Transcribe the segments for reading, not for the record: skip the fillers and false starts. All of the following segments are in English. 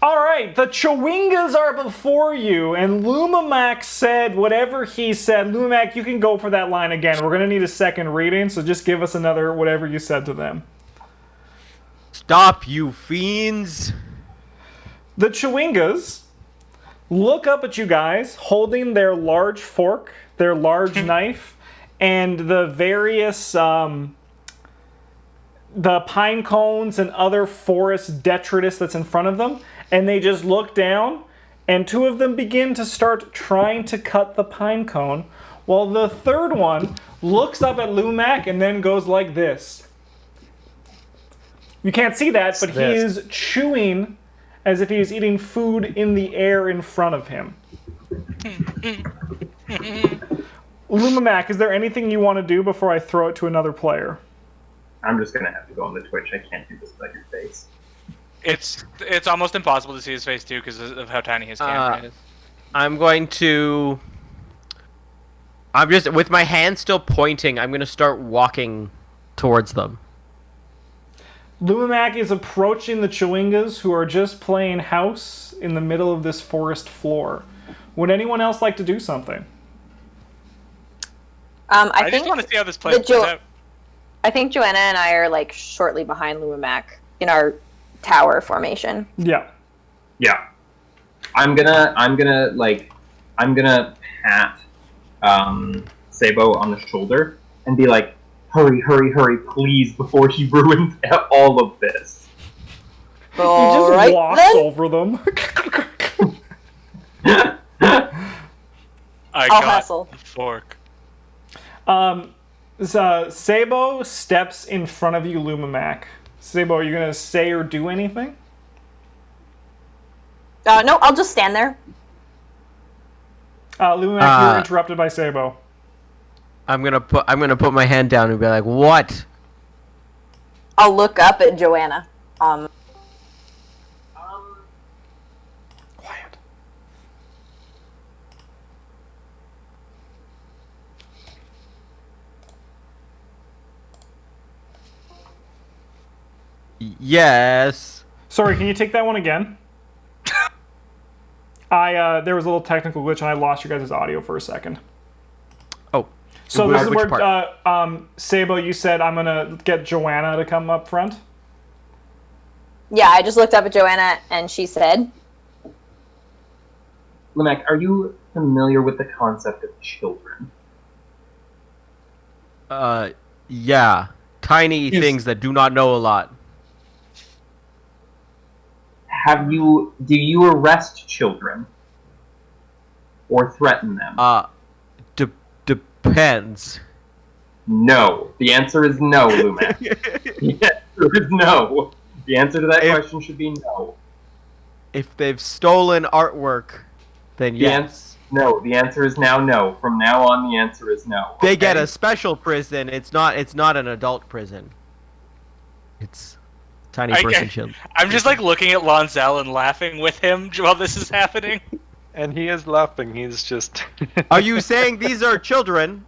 All right, the Chwingas are before you, and Lumimac said whatever he said. Lumimac, you can go for that line again. We're going to need a second reading, so just give us another whatever you said to them. Stop, you fiends! The Chwingas look up at you guys, holding their large fork, their large knife, and the various the pine cones and other forest detritus that's in front of them, and they just look down, and two of them begin to start trying to cut the pine cone, while the third one looks up at Lumac and then goes like this. You can't see that, but he is chewing as if he was eating food in the air in front of him. Lumimac, is there anything you want to do before I throw it to another player? I'm just gonna have to go on the Twitch. I can't do this without your face. It's almost impossible to see his face too because of how tiny his camera is. I'm just with my hand still pointing. I'm gonna start walking towards them. Lumimac is approaching the Chwingas, who are just playing house in the middle of this forest floor. Would anyone else like to do something? I just want to see how this plays out. I think Joanna and I are like shortly behind Lumimac in our tower formation. Yeah. Yeah. I'm gonna pat Sabo on the shoulder and be like, hurry, hurry, hurry, please, before he ruins all of this. He just walks over them. I'll hustle. The fork. Sabo steps in front of you, Lumimac. Sabo, are you going to say or do anything? No, I'll just stand there. Lumimac, you're interrupted by Sabo. I'm gonna put my hand down and be like, "What?" I'll look up at Joanna. Quiet. Yes. Sorry, can you take that one again? There was a little technical glitch and I lost you guys' audio for a second. Oh. So this is where, Sabo, you said I'm gonna get Joanna to come up front? Yeah, I just looked up at Joanna and she said... Lumac, are you familiar with the concept of children? Yeah. Tiny things that do not know a lot. Do you arrest children? Or threaten them? Depends. No. The answer is no, Lumac. The answer is no. The answer to that question should be no. If they've stolen artwork, then yes. No, the answer is now no. From now on, the answer is no. They get a special prison. It's not an adult prison. It's tiny person children. I'm just like looking at Lonzel and laughing with him while this is happening. And he is laughing. He's just. Are you saying these are children?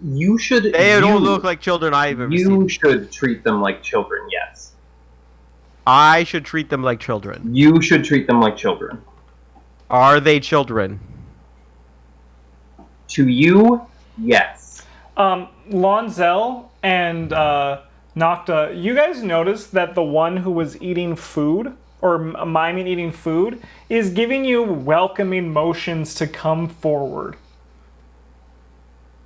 You should. They don't look like children I've ever seen. You should treat them like children. Yes. I should treat them like children. You should treat them like children. Are they children? To you, yes. Lonzel and Nocta, you guys noticed that the one who was eating food, or miming eating food, is giving you welcoming motions to come forward.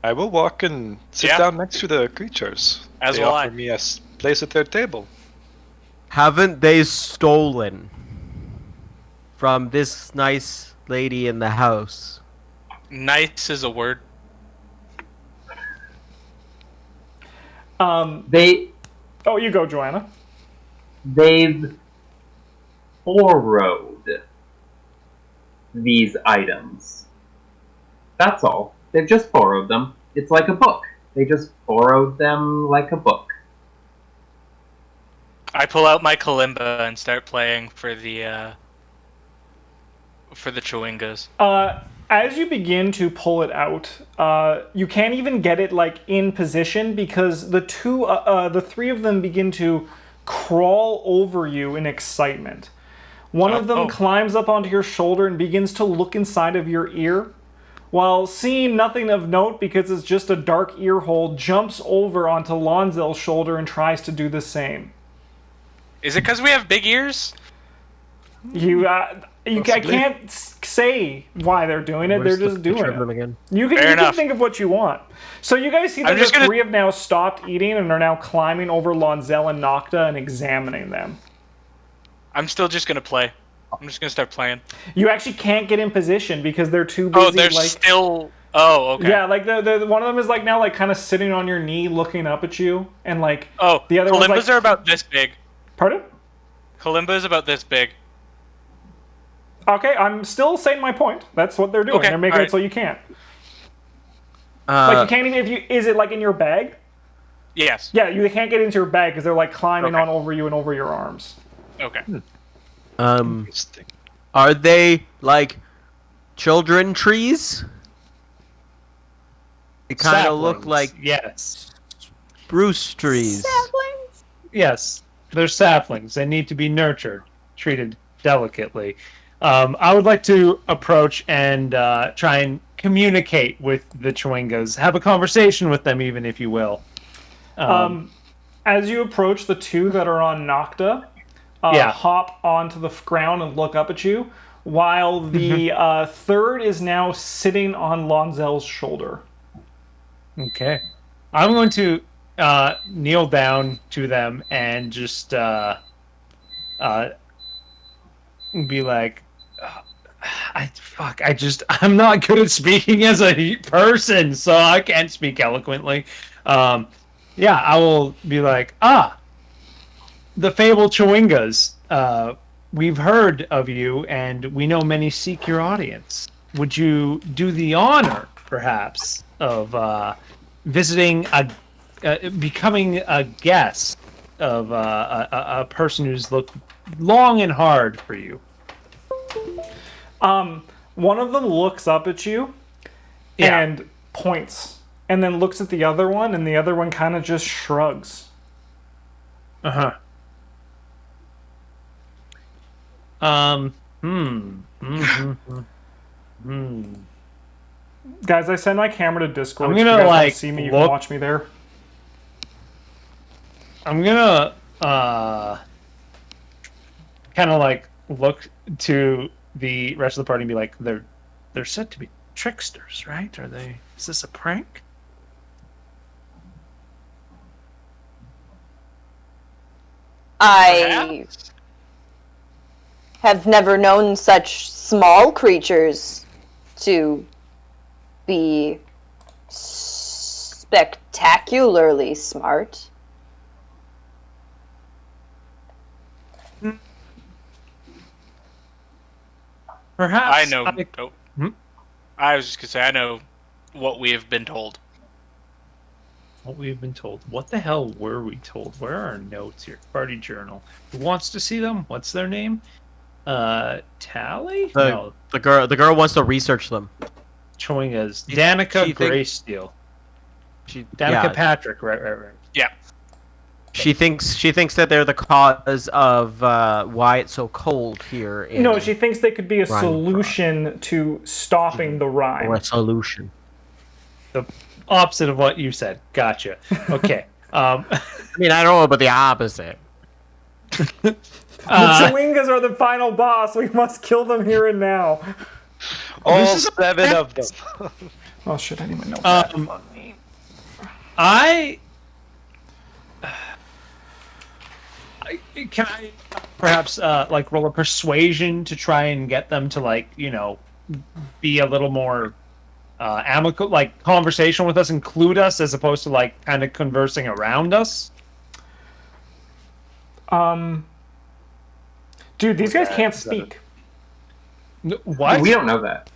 I will walk and sit down next to the creatures. They offer me a place at their table. Haven't they stolen from this nice lady in the house? Nice is a word. Oh, you go, Joanna. They've borrowed these items. That's all. They've just borrowed them. It's like a book. They just borrowed them like a book. I pull out my kalimba and start playing for the Chwingas. As you begin to pull it out, you can't even get it like in position because the three of them begin to crawl over you in excitement. One of them climbs up onto your shoulder and begins to look inside of your ear, while seeing nothing of note because it's just a dark ear hole, jumps over onto Lonzel's shoulder and tries to do the same. Is it because we have big ears? I can't say why they're doing it. They're just doing it. Again? You can think of what you want. So you guys see that the three have now stopped eating and are now climbing over Lonzel and Nocta and examining them. I'm still just gonna play. I'm just gonna start playing. You actually can't get in position because they're too busy. Oh, they're still. Oh, okay. Yeah, like the one of them is like now like kind of sitting on your knee, looking up at you, and like the other Kalimbas one's like, are about this big. Pardon? Kalimba is about this big. Okay, I'm still saying my point. That's what they're doing. Okay, they're making it so you can't. Like you can't even is it like in your bag? Yes. Yeah, you can't get into your bag because they're like climbing on over you and over your arms. Okay. Are they like children trees? They kind of look like spruce trees. Saplings? Yes, they're saplings. They need to be nurtured, treated delicately. I would like to approach and try and communicate with the Chwingas. Have a conversation with them, even if you will. As you approach, the two that are on Nocta hop onto the ground and look up at you, while the third is now sitting on Lonzel's shoulder. Okay. I'm going to kneel down to them and just be like, I'm not good at speaking as a person, so I can't speak eloquently. I will be like, the fabled Chwingas. We've heard of you, and we know many seek your audience. Would you do the honor, perhaps, of visiting becoming a guest of a person who's looked long and hard for you? One of them looks up at you and points, and then looks at the other one, and the other one kind of just shrugs. Guys, I send my camera to Discord. I'm so gonna you guys want to see me. You can watch me there. I'm gonna kind of like look to the rest of the party and be like, they're said to be tricksters, right? Are they? Is this a prank? I have never known such small creatures to be spectacularly smart. Perhaps I know. I was just gonna say I know what we have been told. What we've been told. What the hell were we told? Where are our notes here? Party journal. Who wants to see them? What's their name? Tally? No. The girl wants to research them. Chwingas. Danica Greysteel. Danica Patrick. Right. Yeah. She thinks that they're the cause of why it's so cold here. No, she thinks they could be a solution to stopping the Rime. Or a solution. The opposite of what you said. Gotcha. Okay. I mean, I don't know about the opposite. The Chwingas are the final boss. We must kill them here and now. All 7 of them. Oh shit! I didn't even know what that fuck mean. Can I perhaps like roll a persuasion to try and get them to like be a little more amicable, like conversation with us, include us as opposed to like kind of conversing around us? Dude, these guys can't speak. What? We don't know that.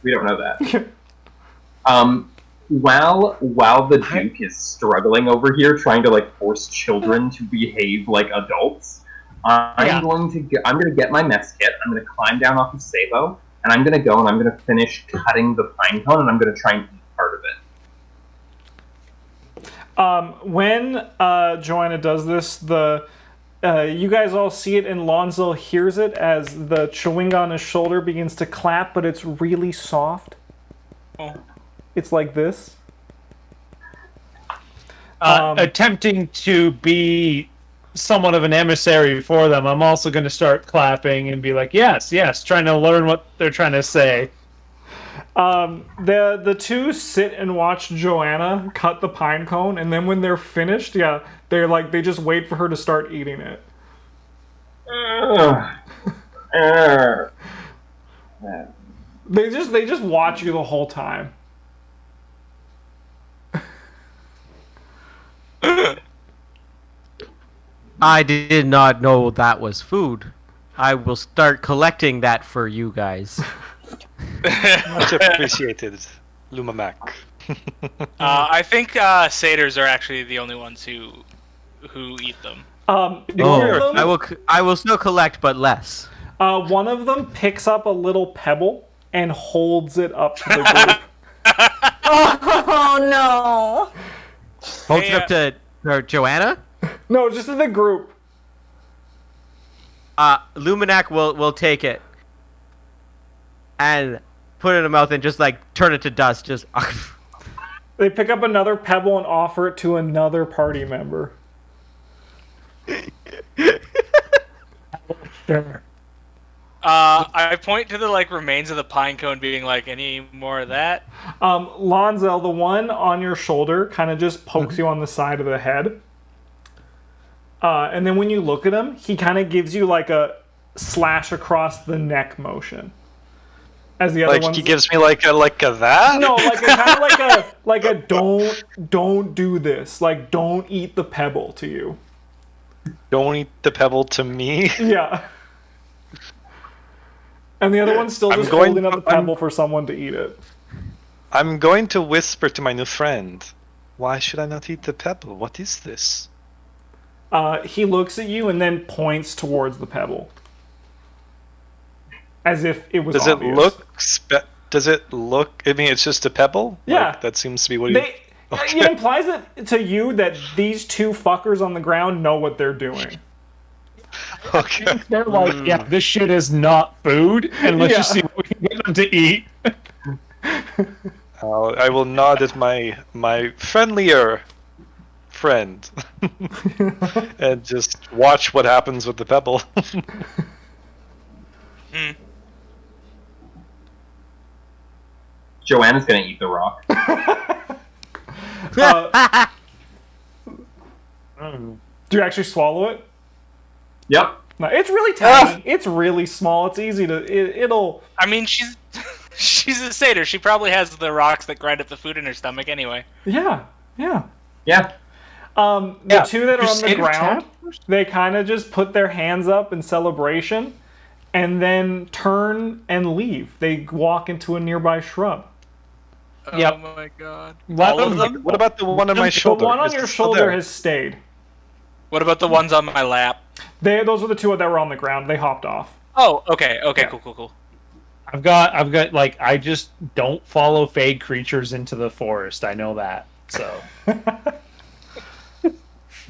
While the Duke is struggling over here, trying to like force children to behave like adults, I'm going to get my mess kit. I'm going to climb down off of Sabo, and I'm going to go and I'm going to finish cutting the pinecone, and I'm going to try and eat part of it. When Joanna does this, You guys all see it, and Lonzel hears it as the Chwinga on his shoulder begins to clap, but it's really soft. Oh. It's like this. Attempting to be somewhat of an emissary for them, I'm also going to start clapping and be like, yes, trying to learn what they're trying to say. The two sit and watch Joanna cut the pine cone, and then when they're finished, they just wait for her to start eating it. They just watch you the whole time. I did not know that was food. I will start collecting that for you guys. Much appreciated, Lumamak. I think satyrs are actually the only ones who eat them. I will still collect, but less. One of them picks up a little pebble and holds it up to the group. Oh no! Holds it up to Joanna? No, just to the group. Luminac will take it and put it in her mouth and just like turn it to dust. Just They pick up another pebble and offer it to another party member. Sure. I point to the remains of the pine cone, being like, any more of that? Lonzel, the one on your shoulder, kind of just pokes you on the side of the head. And then when you look at him, he kind of gives you like a slash across the neck motion. As the other ones, he gives me like a that? No, kind of like a don't do this. Like, don't eat the pebble to you. Don't eat the pebble to me? Yeah. And the other one's still just holding up the pebble for someone to eat it. I'm going to whisper to my new friend. Why should I not eat the pebble? What is this? He looks at you and then points towards the pebble. As if it was obvious. Does it look... I mean, it's just a pebble? Yeah. Like, that seems to be what he... Okay. It implies it to you that these two fuckers on the ground know what they're doing. Okay. They're like, yeah, this shit is not food, and let's just see what we can get them to eat. I will nod at my friendlier friend and just watch what happens with the pebble. Joanna's gonna eat the rock. Do you actually swallow it? Yep. No, it's really tiny. It's really small. It's easy to. It'll. I mean, she's a satyr. She probably has the rocks that grind up the food in her stomach anyway. Yeah. Yeah. The two that are on the ground, they kind of just put their hands up in celebration, and then turn and leave. They walk into a nearby shrub. Oh my god! All of them? What about the one on my shoulder? The one on your shoulder has stayed. What about the ones on my lap? Those were the two that were on the ground. They hopped off. Oh, okay, Yeah. cool. I've got like, I just don't follow fade creatures into the forest. I know that. So.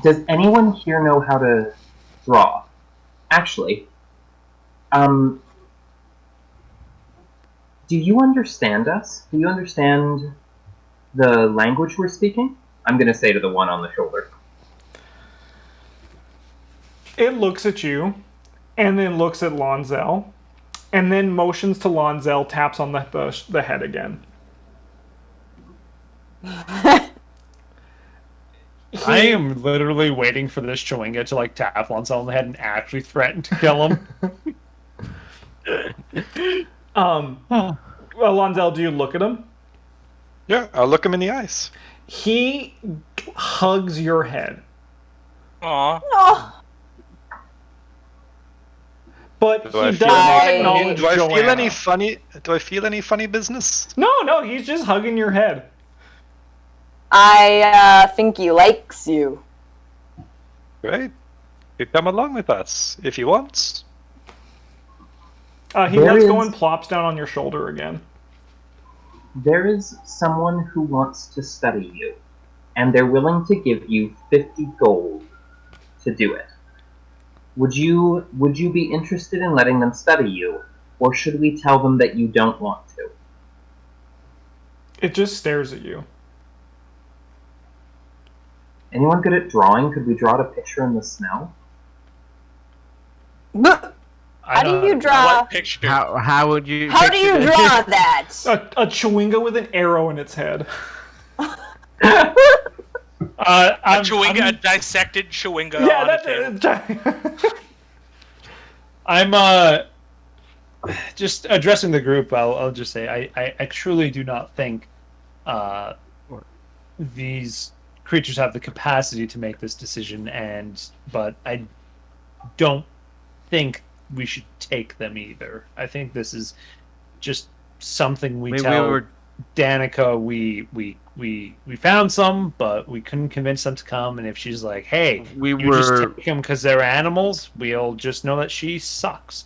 Does anyone here know how to draw? Actually, do you understand us? Do you understand the language we're speaking? I'm gonna say to the one on the shoulder. It looks at you, and then looks at Lonzel, and then motions to Lonzel, taps on the head again. I am literally waiting for this Chwinga to like tap Lonzel on the head and actually threaten to kill him. Well, Lonzel, do you look at him? Yeah, I'll look him in the eyes. He hugs your head. Aw. Oh, But Do I he feel does not any- acknowledge Do I feel Joanna. any funny? Do I feel any funny business? No, he's just hugging your head. I think he likes you. Great. You come along with us if you want. He There lets is- go and plops down on your shoulder again. There is someone who wants to study you, and they're willing to give you 50 gold to do it. Would you be interested in letting them study you, or should we tell them that you don't want to? It just stares at you. Anyone good at drawing? Could we draw a picture in the snow? How do you draw? What picture? How would you? How do you draw that? A chewinga with an arrow in its head. A dissected chewinga. Yeah, on a table. that's. I'm just addressing the group. I'll just say I truly do not think these creatures have the capacity to make this decision, but I don't think we should take them either. I think this is just something we tell Danica. We found some, but we couldn't convince them to come. And if she's like, "Hey, just take them because they're animals," we'll just know that she sucks.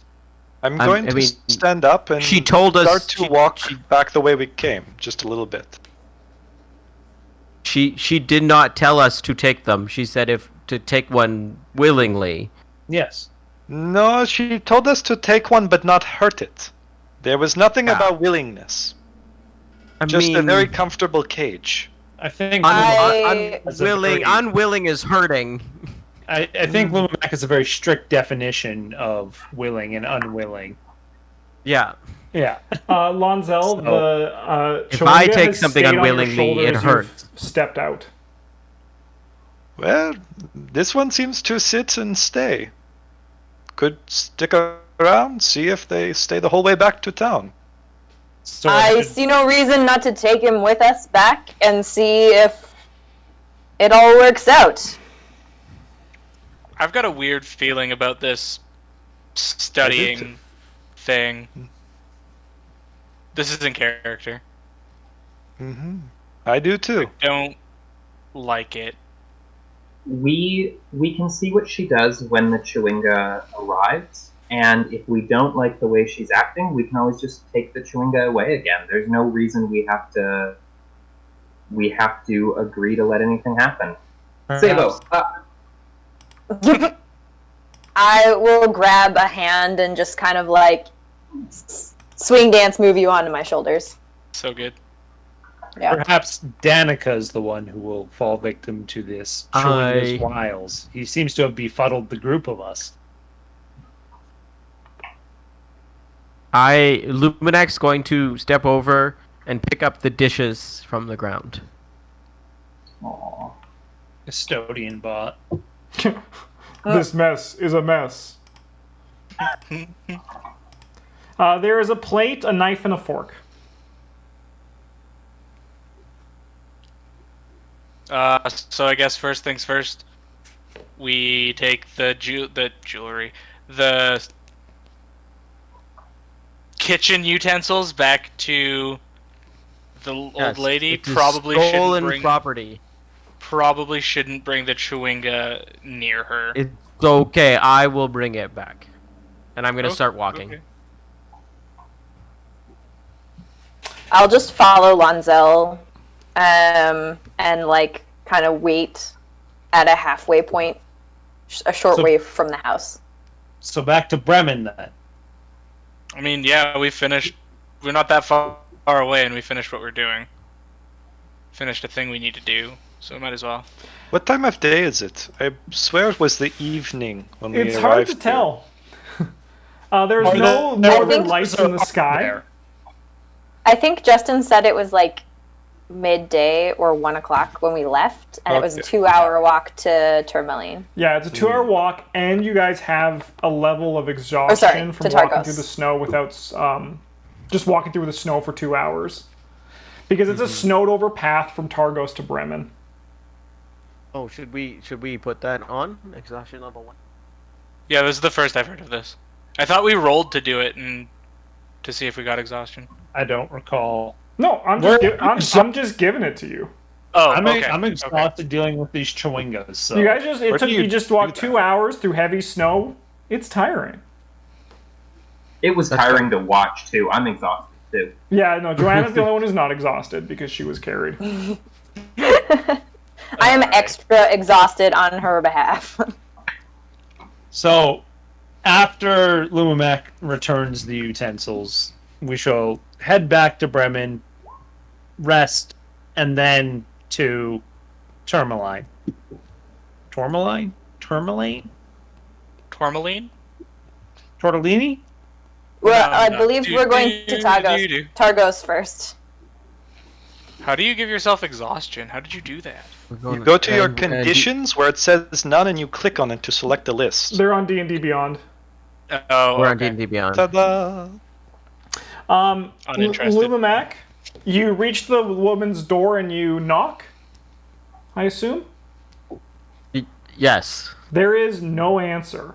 I'm going to stand up and she told us start to walk back the way we came, just a little bit. She did not tell us to take them. She said to take one willingly. Yes. No, she told us to take one but not hurt it. There was nothing about willingness. Just a very comfortable cage. I think unwilling is hurting. I think Lumac is a very strict definition of willing and unwilling. Yeah. Yeah. Lonzel, if I take something unwillingly, it hurts. Stepped out. Well, this one seems to sit and stay. Could stick around, see if they stay the whole way back to town. So I see no reason not to take him with us back and see if it all works out. I've got a weird feeling about this studying thing. This is in character. Mm-hmm. I do too. I don't like it. We can see what she does when the Chwinga arrives, and if we don't like the way she's acting, we can always just take the Chwinga away again. There's no reason we have to agree to let anything happen. Sabo, I will grab a hand and just kind of like swing dance move you onto my shoulders. So good. Yeah. Perhaps Danica is the one who will fall victim to this Chwinga's wiles. He seems to have befuddled the group of us. Luminac's going to step over and pick up the dishes from the ground. Aww. Custodian bot. This mess is a mess. There is a plate, a knife, and a fork. So I guess first things first, we take the jewelry, the kitchen utensils back to the old lady. Probably stolen property. Probably shouldn't bring the Chwinga near her. It's okay. I will bring it back, and I'm gonna start walking. Okay. I'll just follow Lonzel, and like kind of wait at a halfway point, a short way from the house. So back to Bremen then. I mean, yeah, we finished. We're not that far away, and we finished what we're doing. Finished a thing we need to do, so we might as well. What time of day is it? I swear it was the evening when we arrived. It's hard to tell. There's no northern lights in the sky. There. I think Justin said it was like midday or 1 o'clock when we left, and it was a 2-hour walk to Tourmaline. Yeah, it's a 2-hour walk, and you guys have a level of exhaustion from walking through the snow without just walking through the snow for 2 hours, because it's a snowed over path from Targos to Bremen. Oh, should we put that on exhaustion level 1? Yeah, this is the first I've heard of this. I thought we rolled to do it and to see if we got exhaustion. I don't recall. No, I'm just giving it to you. Oh, I'm exhausted dealing with these Chwingas. So. You guys just walked 2 hours through heavy snow. It's tiring. It was tiring to watch too. I'm exhausted too. Yeah, no, Joanna's the only one who's not exhausted because she was carried. I am extra exhausted on her behalf. So, after Lumamek returns the utensils, we shall head back to Bremen, rest, and then to Tourmaline. Tourmaline? Tourmaline? Tourmaline? Tortellini? Well, No, I no. believe we're going to Do. Targos first. How do you give yourself exhaustion? How did you do that? You go to your conditions where it says none, and you click on it to select a list. They're on D&D Beyond. Oh, We're on okay. D&D Beyond. Ta-da! Uninterested. Lumamak, you reach the woman's door and you knock, I assume? Yes. There is no answer.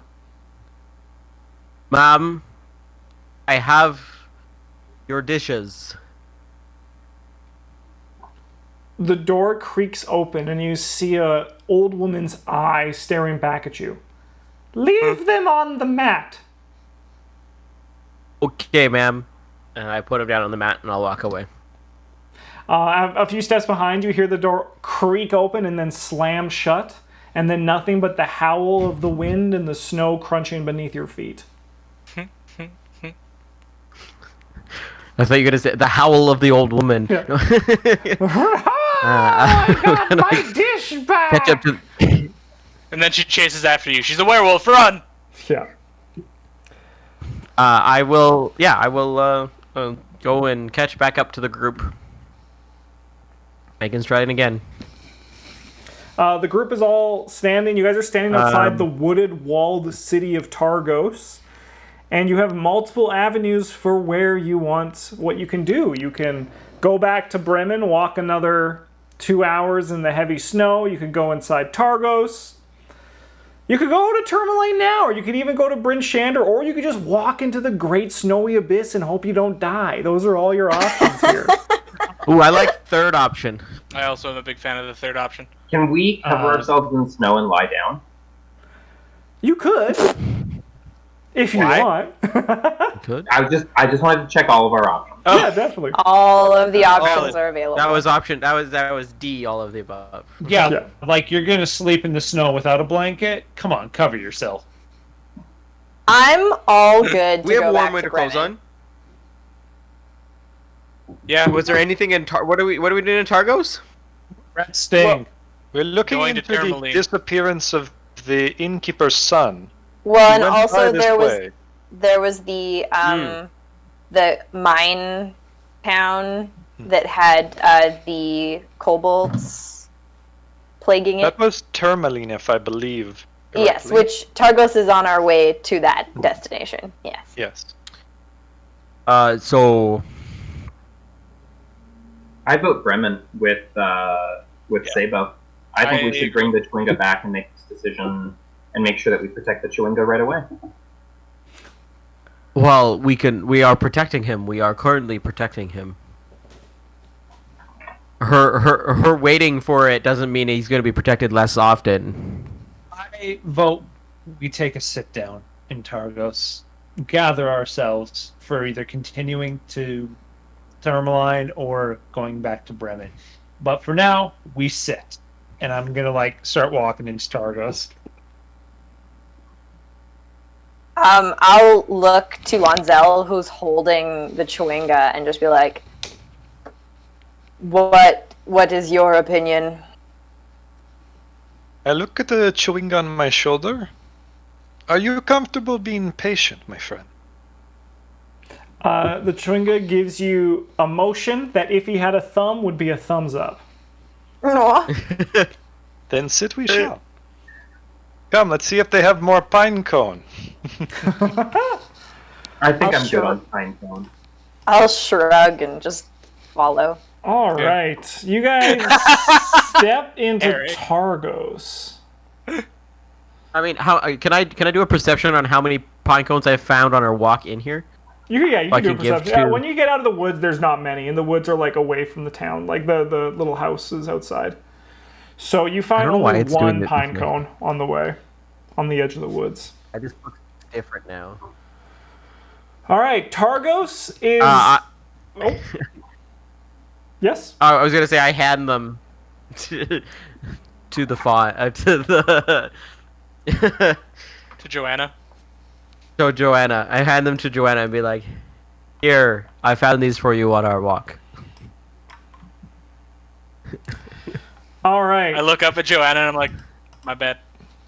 Ma'am, I have your dishes. The door creaks open and you see a old woman's eye staring back at you. Leave them on the mat. Okay, ma'am. And I put him down on the mat and I'll walk away. A few steps behind you, hear the door creak open and then slam shut, and then nothing but the howl of the wind and the snow crunching beneath your feet. I thought you were going to say the howl of the old woman. Yeah. I got my dish back! Catch up to... And then she chases after you. She's a werewolf. Run! Yeah. I will go and catch back up to the group. Megan's trying again. The group is all standing. You guys are standing outside the wooded, walled city of Targos. And you have multiple avenues for where you want what you can do. You can go back to Bremen, walk another 2 hours in the heavy snow. You can go inside Targos. You could go to Tourmaline now, or you could even go to Bryn Shander, or you could just walk into the great snowy abyss and hope you don't die. Those are all your options here. Ooh, I like third option. I also am a big fan of the third option. Can we cover ourselves in snow and lie down? You could, if you Why? want. Good. I just wanted to check all of our options. Yeah, definitely. All of the options are available. That was option. That was D. All of the above. Yeah, Yeah. like you're gonna sleep in the snow without a blanket? Come on, cover yourself. I'm all good to We have go warm back winter to clothes Bremen. on. Yeah. Was there anything in what are we doing in Targos? Resting. We're looking Going to into the Tourmaline. disappearance of the innkeeper's son. Well, He and went by also this way. there was the mine town that had the kobolds plaguing it. That was Tourmaline, if I believe. Yes, correctly. which Targos is on our way to that destination. Yes. Yes. So I vote Bremen with Sabo. I think we should bring the Chwinga back and make this decision and make sure that we protect the Chwinga right away. well, we are protecting him. We are currently protecting him. Her waiting for it doesn't mean he's going to be protected less often. I vote we take a sit down in Targos, gather ourselves for either continuing to Tourmaline or going back to Bremen. But for now, we sit. And I'm gonna start walking into Targos. I'll look to Lonzel, who's holding the Chwinga, and just be like, "What is your opinion?" I look at the chewing on my shoulder. Are you comfortable being patient, my friend? The Chwinga gives you a motion that if he had a thumb would be a thumbs up. No. Then sit we shall. Come, let's see if they have more pinecone. I think I'll I'm sure. good on pinecone. I'll shrug and just follow. All right, you guys step into Eric. Targos. I mean, how can I do a perception on how many pine cones I found on our walk in here? You I can do a can give perception. two. When you get out of the woods, there's not many, and the woods are away from the town, the little house is outside. So you find don't know why only it's doing one this pine way. cone on the way, on the edge of the woods. I just look different now. All right, Targos is. Oh. Yes. I was gonna say I hand them to the font to the To To Joanna. So Joanna, I hand them to Joanna and be like, "Here, I found these for you on our walk." All right. I look up at Joanna and I'm like, my bad.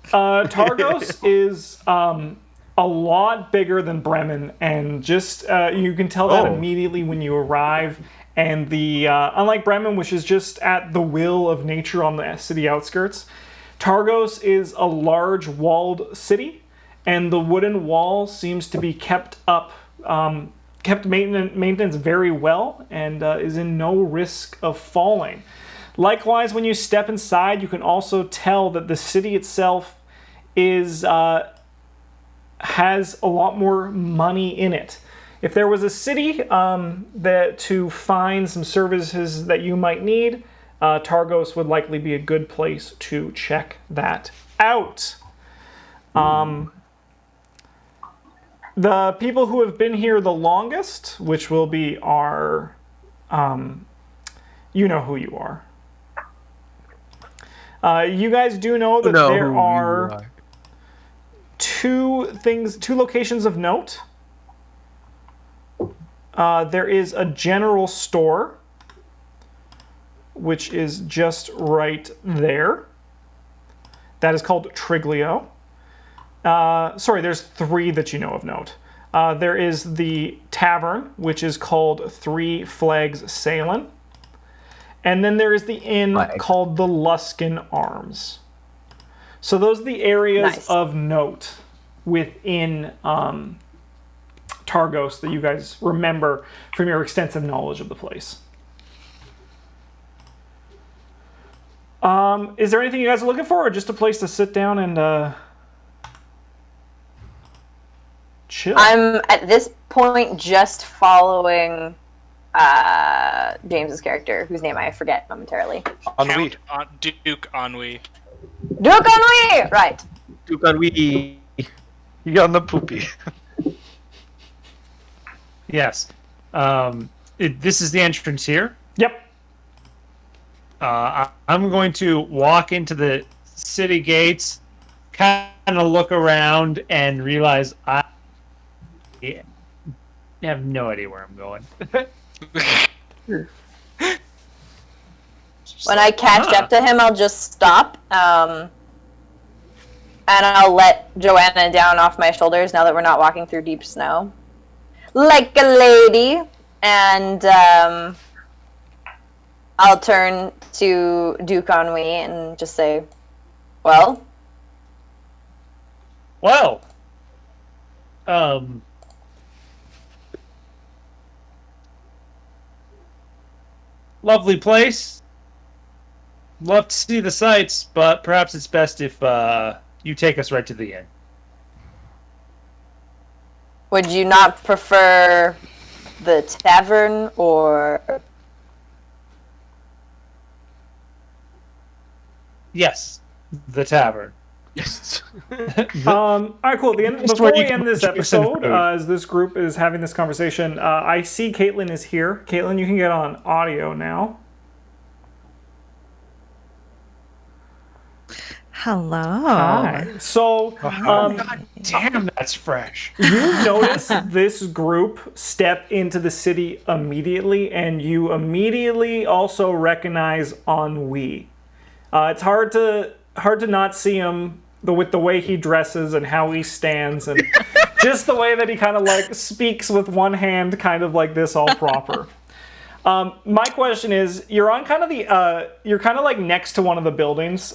Targos is a lot bigger than Bremen, and just you can tell that immediately when you arrive. And the unlike Bremen, which is just at the will of nature on the city outskirts, Targos is a large walled city, and the wooden wall seems to be kept up, kept maintenance very well, and is in no risk of falling. Likewise, when you step inside, you can also tell that the city itself is has a lot more money in it. If there was a city that to find some services that you might need, Targos would likely be a good place to check that out. The people who have been here the longest, which will be our, you know who you are. You guys do know that there are two locations of note. There is a general store, which is just right there. That is called Triglio. Sorry, there's three that you know of note. There is the tavern, which is called Three Flags Sailing. And then there is the inn called the Luskin Arms. So those are the areas of note within Targos that you guys remember from your extensive knowledge of the place. Is there anything you guys are looking for, or just a place to sit down and chill? I'm at this point just following James's character, whose name I forget momentarily. Ennui. Duke Ennui. Duke Ennui! Right. Duke Ennui. You on the poopy. Yes. This is the entrance here. Yep. I'm going to walk into the city gates, kind of look around, and realize I have no idea where I'm going. When I catch up to him, I'll just stop, and I'll let Joanna down off my shoulders now that we're not walking through deep snow. Like a lady, and I'll turn to Duke Ennui and just say, well, lovely place. Love to see the sights, but perhaps it's best if you take us right to the inn. would you not prefer the tavern, or... Yes, the tavern. Yes. All right, cool. Before where we you end can this put yourself episode, food. as this group is having this conversation, I see Caitlin is here. Caitlin, you can get on audio now. Hello. Hi. So, Damn, that's fresh. you notice this group step into the city immediately, and you immediately also recognize Ennui. It's hard to not see him with the way he dresses and how he stands, and just the way that he kind of like speaks with one hand, kind of like this, all proper. My question is, you're on kind of you're kind of like next to one of the buildings.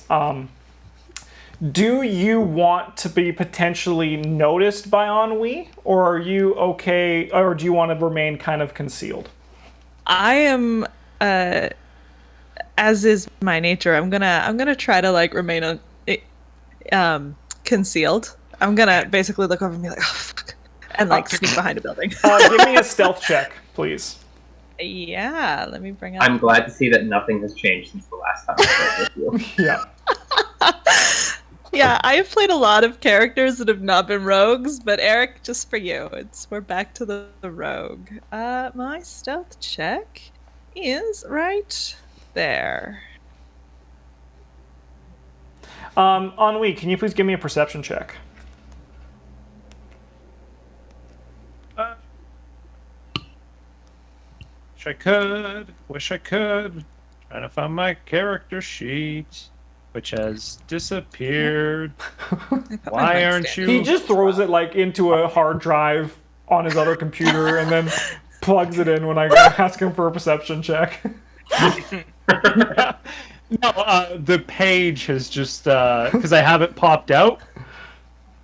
Do you want to be potentially noticed by Ennui, or are you okay, or do you want to remain kind of concealed? I am, as is my nature, I'm gonna try to like remain concealed. I'm gonna basically look over and be like, oh fuck, and like sneak behind a building. Give me a stealth check, please. Yeah, let me bring up. I'm glad to see that nothing has changed since the last time I played with you. Yeah. Yeah, I have played a lot of characters that have not been rogues, but Eric, just for you, we're back to the rogue. My stealth check is right there. Ennui, can you please give me a perception check? Wish I could. Trying to find my character sheet, which has disappeared. Why aren't you? He just throws it like into a hard drive on his other computer and then plugs it in when I ask him for a perception check. No, the page has just because I have it popped out.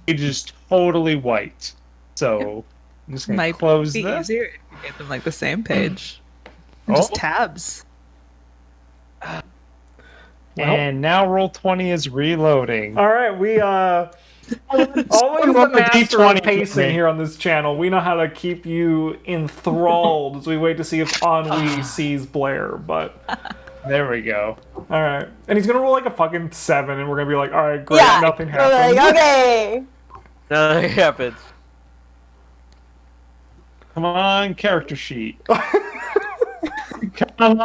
It is totally white. So I'm just gonna Might close be this. easier if you get them like the same page. And just tabs. And now Roll20 is reloading. All right, we always the master of pacing here on this channel. We know how to keep you enthralled as we wait to see if Ennui sees Blair. But There we go. all right, and he's gonna roll like a fucking 7, and we're gonna be like, all right, great, Yeah. nothing We're happened. like, okay. Nothing happens. Come on, character sheet. Come on.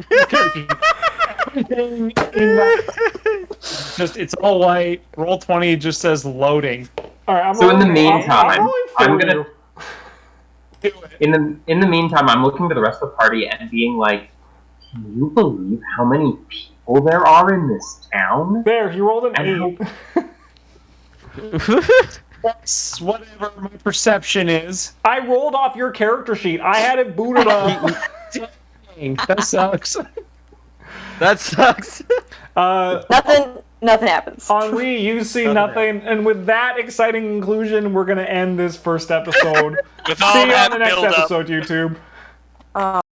Character sheet. Everything in it's all white. Roll20 just says loading. All right, I'm So in the rolling- meantime, rolling for I'm gonna- you. In the meantime, I'm looking to the rest of the party and being like, can you believe how many people there are in this town? There, he rolled an And 8. That's whatever my perception is. I rolled off your character sheet. I had it booted up. Dang, that sucks. That sucks. Nothing happens. Henri, you see nothing, and with that exciting conclusion, we're gonna end this first episode. With all See you that on the next build-up. episode, YouTube.